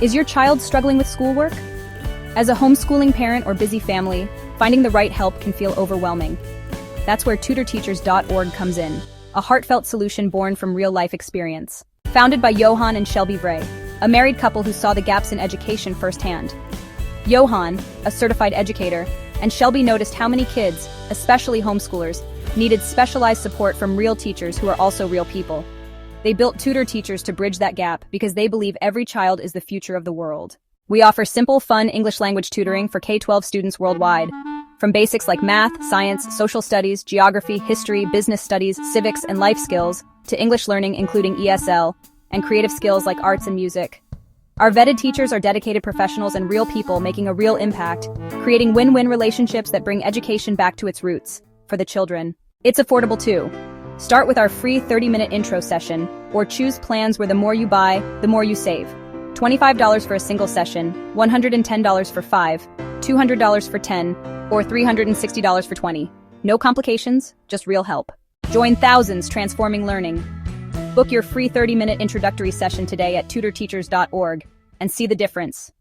Is your child struggling with schoolwork? As a homeschooling parent or busy family, finding the right help can feel overwhelming. That's where TutorTeachers.org comes in, a heartfelt solution born from real-life experience. Founded by Johan and Shelby Vray, a married couple who saw the gaps in education firsthand. Johan, a certified educator, and Shelby noticed how many kids, especially homeschoolers, needed specialized support from real teachers who are also real people. They built Tutor Teachers to bridge that gap because they believe every child is the future of the world. We offer simple, fun English language tutoring for K-12 students worldwide. From basics like math, science, social studies, geography, history, business studies, civics, and life skills, to English learning including ESL, and creative skills like arts and music. Our vetted teachers are dedicated professionals and real people making a real impact, creating win-win relationships that bring education back to its roots for the children. It's affordable too. Start with our free 30-minute intro session, or choose plans where the more you buy, the more you save. $25 for a single session, $110 for 5, $200 for 10, or $360 for 20. No complications, just real help. Join thousands transforming learning. Book your free 30-minute introductory session today at TutorTeachers.org and see the difference.